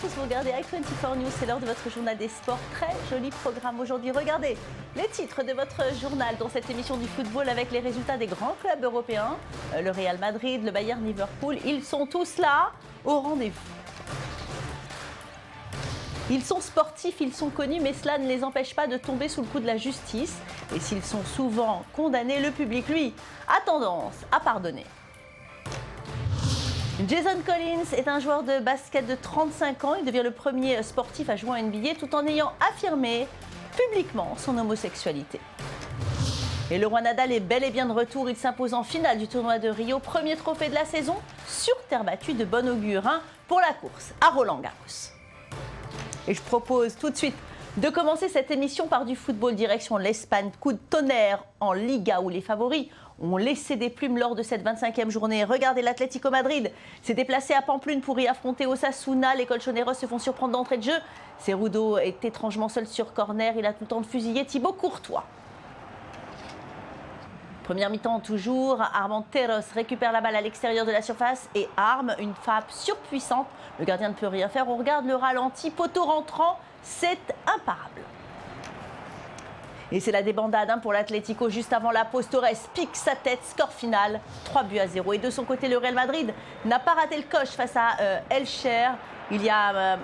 tous, vous regardez i24 News, c'est l'heure de votre journal des sports. Très joli programme aujourd'hui. Regardez les titres de votre journal dans cette émission du football avec les résultats des grands clubs européens. Le Real Madrid, le Bayern, Liverpool, ils sont tous là au rendez-vous. Ils sont sportifs, ils sont connus, mais cela ne les empêche pas de tomber sous le coup de la justice. Et s'ils sont souvent condamnés, le public, lui, a tendance à pardonner. Jason Collins est un joueur de basket de 35 ans. Il devient le premier sportif à jouer en NBA tout en ayant affirmé publiquement son homosexualité. Et le roi Nadal est bel et bien de retour. Il s'impose en finale du tournoi de Rio. Premier trophée de la saison sur terre battue, de bon augure pour la course à Roland-Garros. Et je propose tout de suite de commencer cette émission par du football direction l'Espagne. Coup de tonnerre en Liga où les favoris ont laissé des plumes lors de cette 25e journée. Regardez, l'Atlético Madrid s'est déplacé à Pamplune pour y affronter Osasuna. Les colchoneros se font surprendre d'entrée de jeu. Cerudo est étrangement seul sur corner. Il a tout le temps de fusiller Thibaut Courtois. Première mi-temps toujours, Armenteros récupère la balle à l'extérieur de la surface et arme une frappe surpuissante. Le gardien ne peut rien faire. On regarde le ralenti, poteau rentrant, c'est imparable. Et c'est la débandade pour l'Atlético juste avant la pause. Torres pique sa tête, score final, 3-0. Et de son côté, le Real Madrid n'a pas raté le coche face à Elcher. Il y a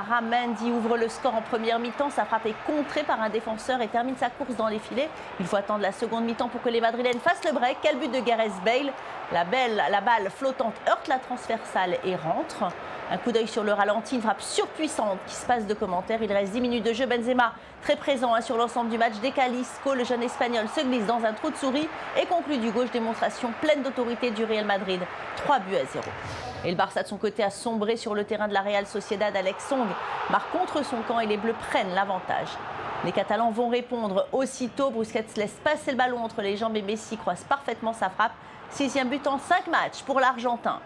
Ramendi ouvre le score en première mi-temps. Sa frappe est contrée par un défenseur et termine sa course dans les filets. Il faut attendre la seconde mi-temps pour que les Madrilènes fassent le break. Quel but de Gareth Bale. La balle flottante heurte la transversale et rentre. Un coup d'œil sur le ralenti, une frappe surpuissante qui se passe de commentaires. Il reste 10 minutes de jeu. Benzema très présent sur l'ensemble du match. Decalisco, le jeune espagnol, se glisse dans un trou de souris et conclut du gauche. Démonstration pleine d'autorité du Real Madrid. 3-0. Et le Barça de son côté a sombré sur le terrain de la Real Sociedad. Alex Song marque contre son camp et les Bleus prennent l'avantage. Les Catalans vont répondre aussitôt. Busquets laisse passer le ballon entre les jambes et Messi croise parfaitement sa frappe. 6e but en 5 matchs pour l'Argentin.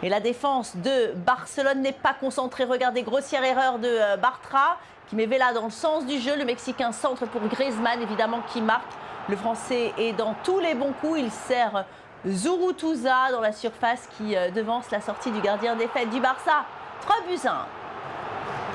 Et la défense de Barcelone n'est pas concentrée. Regardez, grossière erreur de Bartra qui met Vela dans le sens du jeu. Le Mexicain centre pour Griezmann, évidemment, qui marque. Le Français est dans tous les bons coups. Il sert Zurutuza dans la surface qui devance la sortie du gardien des fêtes du Barça. 3-1.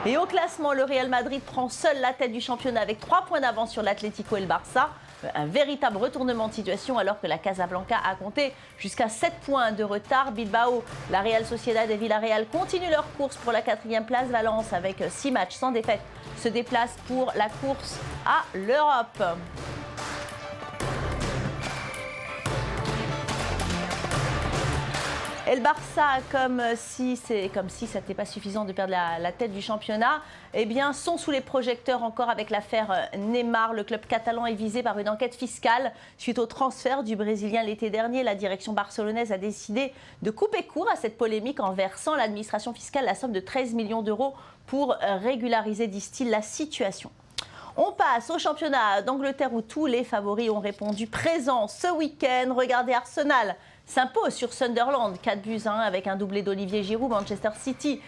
Et au classement, le Real Madrid prend seul la tête du championnat avec 3 points d'avance sur l'Atlético et le Barça. Un véritable retournement de situation alors que la Casablanca a compté jusqu'à 7 points de retard. Bilbao, la Real Sociedad et Villarreal continuent leur course pour la 4e place. Valence, avec 6 matchs sans défaite, se déplace pour la course à l'Europe. Et le Barça, comme si ça n'était pas suffisant de perdre la tête du championnat, eh bien, sont sous les projecteurs encore avec l'affaire Neymar. Le club catalan est visé par une enquête fiscale. Suite au transfert du Brésilien l'été dernier, la direction barcelonaise a décidé de couper court à cette polémique en versant à l'administration fiscale la somme de 13 millions d'euros pour régulariser, disent-ils, la situation. On passe au championnat d'Angleterre où tous les favoris ont répondu présents ce week-end. Regardez, Arsenal s'impose sur Sunderland, 4-1 avec un doublé d'Olivier Giroud. Manchester City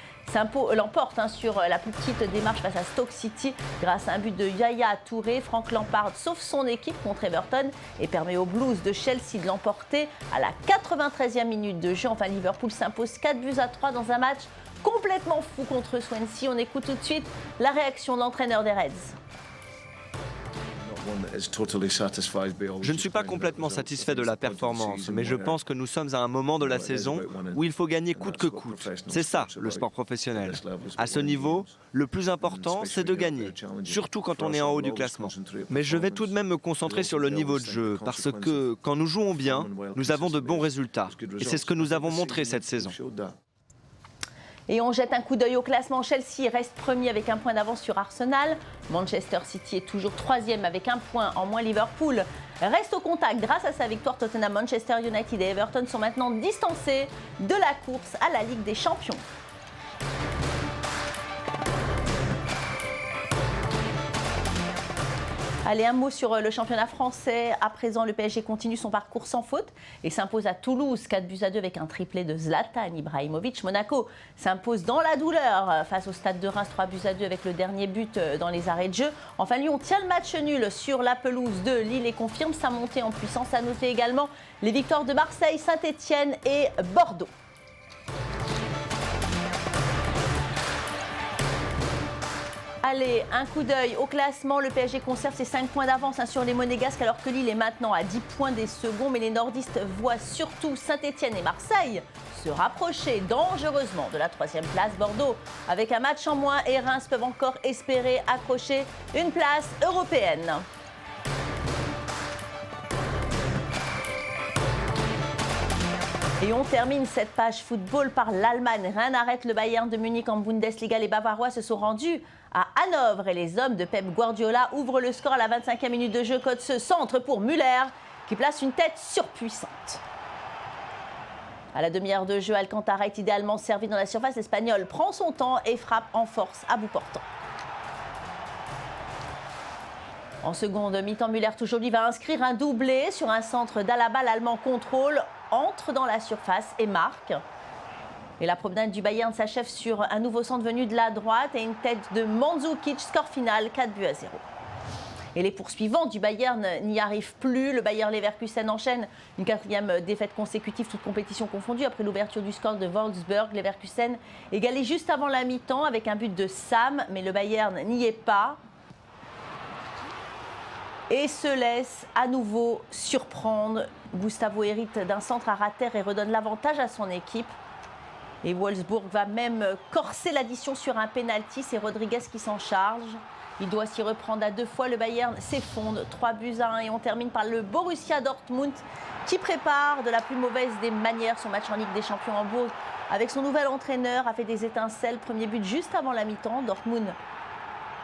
l'emporte sur la plus petite démarche face à Stoke City grâce à un but de Yaya Touré. Frank Lampard sauve son équipe contre Everton et permet aux Blues de Chelsea de l'emporter à la 93e minute de jeu. Enfin, Liverpool s'impose 4-3 dans un match complètement fou contre Swansea. On écoute tout de suite la réaction de l'entraîneur des Reds. Je ne suis pas complètement satisfait de la performance, mais je pense que nous sommes à un moment de la saison où il faut gagner coûte que coûte. C'est ça, le sport professionnel. À ce niveau, le plus important, c'est de gagner, surtout quand on est en haut du classement. Mais je vais tout de même me concentrer sur le niveau de jeu, parce que quand nous jouons bien, nous avons de bons résultats. Et c'est ce que nous avons montré cette saison. Et on jette un coup d'œil au classement. Chelsea reste premier avec 1 point d'avance sur Arsenal. Manchester City est toujours 3e avec 1 point en moins. Liverpool reste au contact grâce à sa victoire. Tottenham, Manchester United et Everton sont maintenant distancés de la course à la Ligue des Champions. Allez, un mot sur le championnat français. À présent, le PSG continue son parcours sans faute et s'impose à Toulouse 4-2 avec un triplé de Zlatan Ibrahimovic. Monaco s'impose dans la douleur face au Stade de Reims 3-2 avec le dernier but dans les arrêts de jeu. Enfin, Lyon tient le match nul sur la pelouse de Lille et confirme sa montée en puissance. À noter également les victoires de Marseille, Saint-Etienne et Bordeaux. Allez, un coup d'œil au classement. Le PSG conserve ses 5 points d'avance sur les Monégasques alors que Lille est maintenant à 10 points des seconds. Mais les nordistes voient surtout Saint-Etienne et Marseille se rapprocher dangereusement de la 3e place. Bordeaux, avec un match en moins, et Reims peuvent encore espérer accrocher une place européenne. Et on termine cette page football par l'Allemagne. Rien n'arrête le Bayern de Munich en Bundesliga. Les Bavarois se sont rendus à Hanovre et les hommes de Pep Guardiola ouvrent le score à la 25e minute de jeu. Côte ce centre pour Müller qui place une tête surpuissante. À la demi-heure de jeu, Alcantara est idéalement servi dans la surface. L'Espagnol prend son temps et frappe en force à bout portant. En seconde mi-temps, Müller, toujours lui, va inscrire un doublé sur un centre d'Alaba. L'Allemand contrôle, entre dans la surface et marque. Et la promenade du Bayern s'achève sur un nouveau centre venu de la droite et une tête de Mandzukic. Score final, 4-0. Et les poursuivants du Bayern n'y arrivent plus. Le Bayer Leverkusen enchaîne une 4e défaite consécutive, toute compétition confondue. Après l'ouverture du score de Wolfsburg, Leverkusen égalé juste avant la mi-temps avec un but de Sam. Mais le Bayern n'y est pas et se laisse à nouveau surprendre. Gustavo hérite d'un centre à rater et redonne l'avantage à son équipe. Et Wolfsburg va même corser l'addition sur un pénalty. C'est Rodriguez qui s'en charge. Il doit s'y reprendre à 2 fois. Le Bayern s'effondre, 3-1. Et on termine par le Borussia Dortmund qui prépare de la plus mauvaise des manières son match en Ligue des Champions. Hambourg, avec son nouvel entraîneur, a fait des étincelles. Premier but juste avant la mi-temps. Dortmund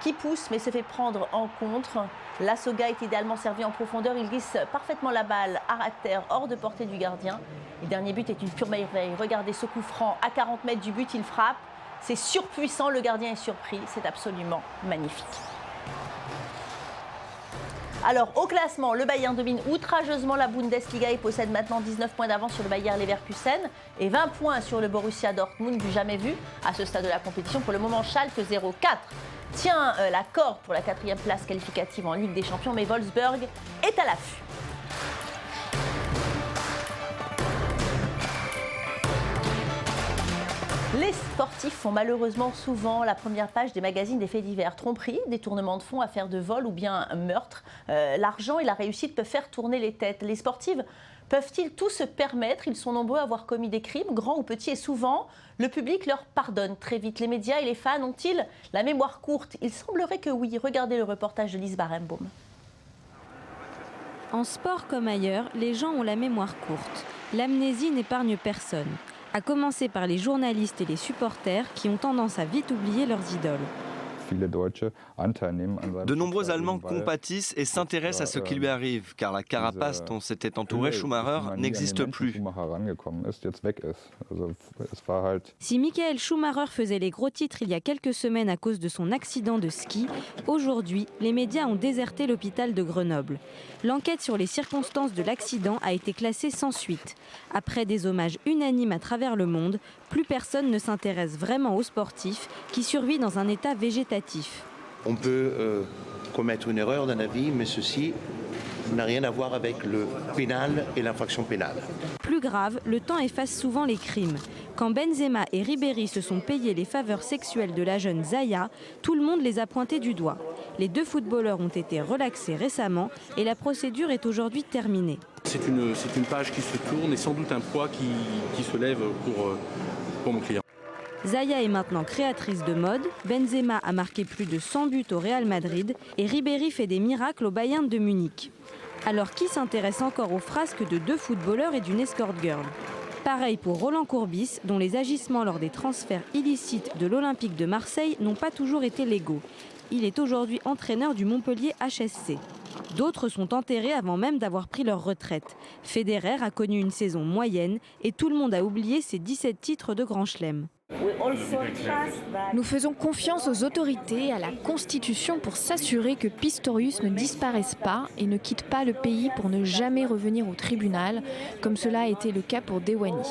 qui pousse mais se fait prendre en contre. La Soga est idéalement servi en profondeur. Il glisse parfaitement la balle à terre, hors de portée du gardien. Le dernier but est une pure merveille. Regardez ce coup franc à 40 mètres du but, il frappe. C'est surpuissant, le gardien est surpris. C'est absolument magnifique. Alors, au classement, le Bayern domine outrageusement la Bundesliga et possède maintenant 19 points d'avance sur le Bayer Leverkusen et 20 points sur le Borussia Dortmund, du jamais vu à ce stade de la compétition. Pour le moment, Schalke 0-4 tient la corde pour la 4e place qualificative en Ligue des Champions, mais Wolfsburg est à l'affût. Les sportifs font malheureusement souvent la première page des magazines des faits divers. Tromperies, détournements de fonds, affaires de vol ou bien meurtre. L'argent et la réussite peuvent faire tourner les têtes. Les sportifs peuvent-ils tout se permettre? Ils sont nombreux à avoir commis des crimes, grands ou petits, et souvent, le public leur pardonne très vite. Les médias et les fans ont-ils la mémoire courte? Il semblerait que oui. Regardez le reportage de Lise Barenbaum. En sport comme ailleurs, les gens ont la mémoire courte. L'amnésie n'épargne personne. À commencer par les journalistes et les supporters qui ont tendance à vite oublier leurs idoles. De nombreux Allemands compatissent et s'intéressent à ce qui lui arrive, car la carapace dont s'était entouré Schumacher n'existe plus. Si Michael Schumacher faisait les gros titres il y a quelques semaines à cause de son accident de ski, aujourd'hui, les médias ont déserté l'hôpital de Grenoble. L'enquête sur les circonstances de l'accident a été classée sans suite. Après des hommages unanimes à travers le monde, plus personne ne s'intéresse vraiment aux sportifs qui survivent dans un état végétatif. On peut commettre une erreur dans la vie, mais ceci n'a rien à voir avec le pénal et l'infraction pénale. Plus grave, le temps efface souvent les crimes. Quand Benzema et Ribéry se sont payés les faveurs sexuelles de la jeune Zaya, tout le monde les a pointés du doigt. Les 2 footballeurs ont été relaxés récemment et la procédure est aujourd'hui terminée. C'est une page qui se tourne et sans doute un poids qui se lève pour mon client. Zaya est maintenant créatrice de mode, Benzema a marqué plus de 100 buts au Real Madrid et Ribéry fait des miracles au Bayern de Munich. Alors qui s'intéresse encore aux frasques de 2 footballeurs et d'une escort girl? Pareil pour Roland Courbis, dont les agissements lors des transferts illicites de l'Olympique de Marseille n'ont pas toujours été légaux. Il est aujourd'hui entraîneur du Montpellier HSC. D'autres sont enterrés avant même d'avoir pris leur retraite. Federer a connu une saison moyenne et tout le monde a oublié ses 17 titres de Grand Chelem. Nous faisons confiance aux autorités et à la Constitution pour s'assurer que Pistorius ne disparaisse pas et ne quitte pas le pays pour ne jamais revenir au tribunal, comme cela a été le cas pour Dewaney.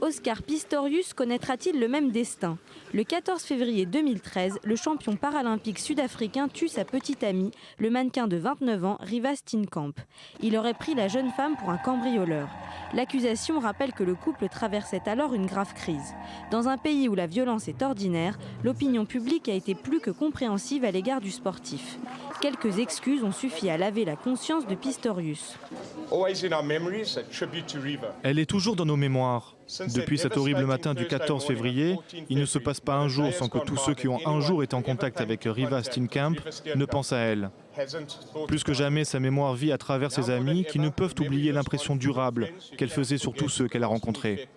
Oscar Pistorius connaîtra-t-il le même destin? Le 14 février 2013, le champion paralympique sud-africain tue sa petite amie, le mannequin de 29 ans, Riva Steenkamp. Il aurait pris la jeune femme pour un cambrioleur. L'accusation rappelle que le couple traversait alors une grave crise. Dans un pays où la violence est ordinaire, l'opinion publique a été plus que compréhensive à l'égard du sportif. Quelques excuses ont suffi à laver la conscience de Pistorius. Elle est toujours dans nos mémoires. Depuis cet horrible matin du 14 février, il ne se passe pas un jour sans que tous ceux qui ont un jour été en contact avec Riva Steenkamp ne pensent à elle. Plus que jamais, sa mémoire vit à travers ses amis qui ne peuvent oublier l'impression durable qu'elle faisait sur tous ceux qu'elle a rencontrés.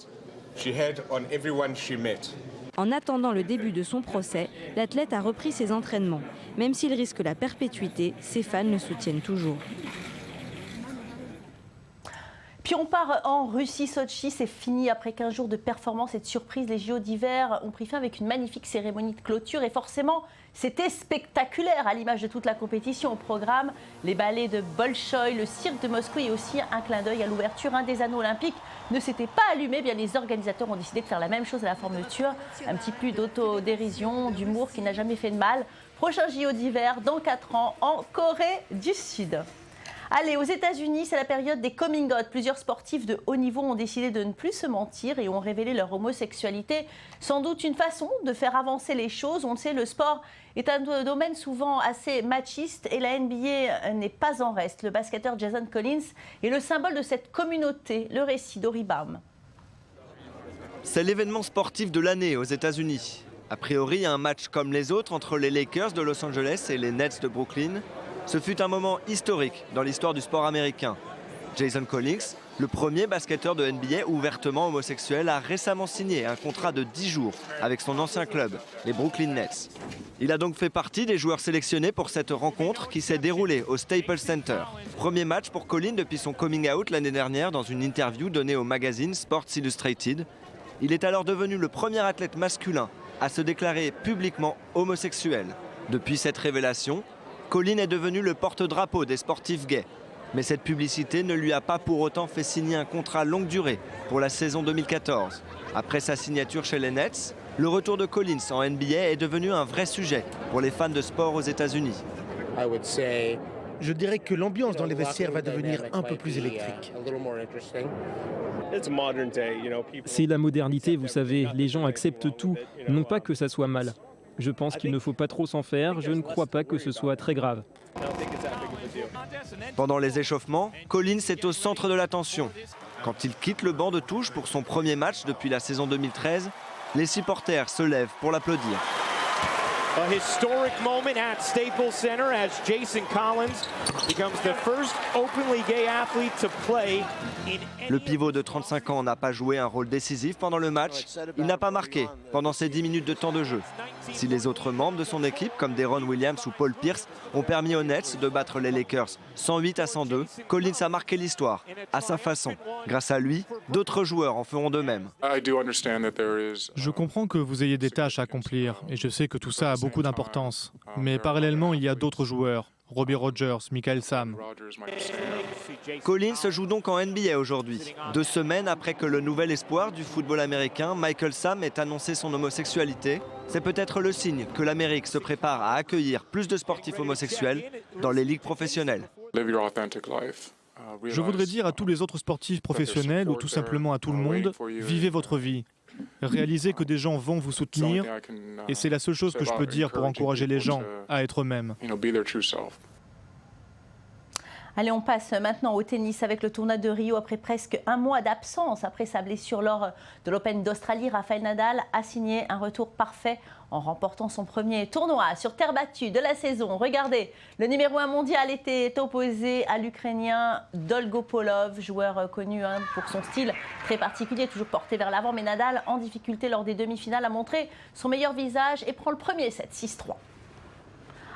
En attendant le début de son procès, l'athlète a repris ses entraînements. Même s'il risque la perpétuité, ses fans le soutiennent toujours. Puis on part en Russie, Sotchi, c'est fini après 15 jours de performances et de surprises. Les JO d'hiver ont pris fin avec une magnifique cérémonie de clôture et forcément, c'était spectaculaire à l'image de toute la compétition. Au programme, les ballets de Bolchoï, le cirque de Moscou et aussi un clin d'œil à l'ouverture. Un des anneaux olympiques ne s'était pas allumé. Bien, les organisateurs ont décidé de faire la même chose à la fermeture. Un petit peu d'autodérision, d'humour qui n'a jamais fait de mal. Prochain JO d'hiver dans 4 ans en Corée du Sud. Allez, aux États-Unis, c'est la période des coming out. Plusieurs sportifs de haut niveau ont décidé de ne plus se mentir et ont révélé leur homosexualité. Sans doute une façon de faire avancer les choses. On le sait, le sport est un domaine souvent assez machiste et la NBA n'est pas en reste. Le basketteur Jason Collins est le symbole de cette communauté. Le récit d'Ori Baum. C'est l'événement sportif de l'année aux États-Unis. A priori, un match comme les autres entre les Lakers de Los Angeles et les Nets de Brooklyn. Ce fut un moment historique dans l'histoire du sport américain. Jason Collins, le premier basketteur de NBA ouvertement homosexuel, a récemment signé un contrat de 10 jours avec son ancien club, les Brooklyn Nets. Il a donc fait partie des joueurs sélectionnés pour cette rencontre qui s'est déroulée au Staples Center. Premier match pour Collins depuis son coming out l'année dernière dans une interview donnée au magazine Sports Illustrated. Il est alors devenu le premier athlète masculin à se déclarer publiquement homosexuel. Depuis cette révélation, Collins est devenu le porte-drapeau des sportifs gays. Mais cette publicité ne lui a pas pour autant fait signer un contrat longue durée pour la saison 2014. Après sa signature chez les Nets, le retour de Collins en NBA est devenu un vrai sujet pour les fans de sport aux États-Unis. Je dirais que l'ambiance dans les vestiaires va devenir un peu plus électrique. C'est la modernité, vous savez, les gens acceptent tout, non pas que ça soit mal. Je pense qu'il ne faut pas trop s'en faire, je ne crois pas que ce soit très grave. Pendant les échauffements, Collins est au centre de l'attention. Quand il quitte le banc de touche pour son premier match depuis la saison 2013, les supporters se lèvent pour l'applaudir. A historic moment at Staples Center as Jason Collins becomes the first openly gay athlete to play in any... Le pivot de 35 ans n'a pas joué un rôle décisif pendant le match. Il n'a pas marqué pendant ces 10 minutes de temps de jeu. Si les autres membres de son équipe, comme Deron Williams ou Paul Pierce, ont permis aux Nets de battre les Lakers 108-102, Collins a marqué l'histoire à sa façon. Grâce à lui, d'autres joueurs en feront de même. Je comprends que vous ayez des tâches à accomplir et je sais que tout ça a beaucoup d'importance. Mais parallèlement, il y a d'autres joueurs. Robbie Rogers, Michael Sam. Collins se joue donc en NBA aujourd'hui, 2 semaines après que le nouvel espoir du football américain, Michael Sam, ait annoncé son homosexualité. C'est peut-être le signe que l'Amérique se prépare à accueillir plus de sportifs homosexuels dans les ligues professionnelles. Je voudrais dire à tous les autres sportifs professionnels ou tout simplement à tout le monde, vivez votre vie. Réalisez que des gens vont vous soutenir et c'est la seule chose que je peux dire pour encourager les gens à être eux-mêmes. Allez, on passe maintenant au tennis avec le tournoi de Rio. Après presque un mois d'absence, après sa blessure lors de l'Open d'Australie, Rafael Nadal a signé un retour parfait en remportant son premier tournoi sur terre battue de la saison. Regardez, le numéro 1 mondial était opposé à l'Ukrainien Dolgopolov, joueur connu pour son style très particulier, toujours porté vers l'avant. Mais Nadal, en difficulté lors des demi-finales, a montré son meilleur visage et prend le premier set, 6-3.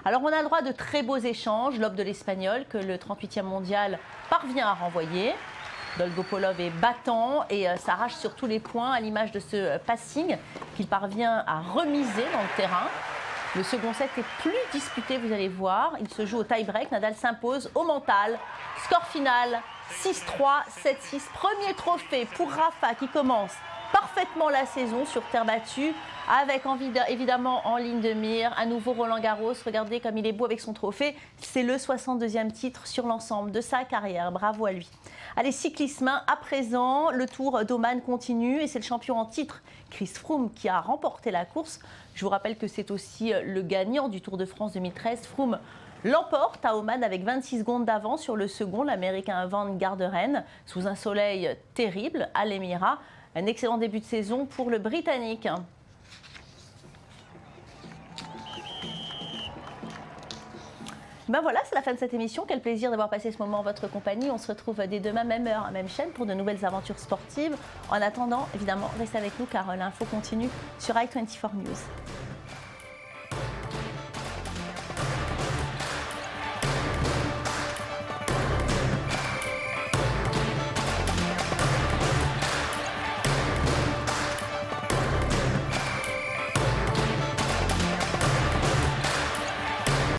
Alors on a le droit de très beaux échanges, lobe de l'Espagnol que le 38e mondial parvient à renvoyer. Dolgopolov est battant et s'arrache sur tous les points à l'image de ce passing qu'il parvient à remiser dans le terrain. Le second set est plus disputé, vous allez voir. Il se joue au tie-break, Nadal s'impose au mental. Score final 6-3, 7-6. Premier trophée pour Rafa qui commence parfaitement la saison sur terre battue, avec évidemment en ligne de mire un nouveau Roland-Garros. Regardez comme il est beau avec son trophée. C'est le 62e titre sur l'ensemble de sa carrière. Bravo à lui. Allez, cyclisme à présent. Le Tour d'Oman continue et c'est le champion en titre, Chris Froome, qui a remporté la course. Je vous rappelle que c'est aussi le gagnant du Tour de France 2013. Froome l'emporte à Oman avec 26 secondes d'avance sur le second, l'Américain Van Garderen, sous un soleil terrible à l'Émirat. Un excellent début de saison pour le Britannique. Ben voilà, c'est la fin de cette émission. Quel plaisir d'avoir passé ce moment en votre compagnie. On se retrouve dès demain, même heure, même chaîne, pour de nouvelles aventures sportives. En attendant, évidemment, restez avec nous car l'info continue sur i24 News.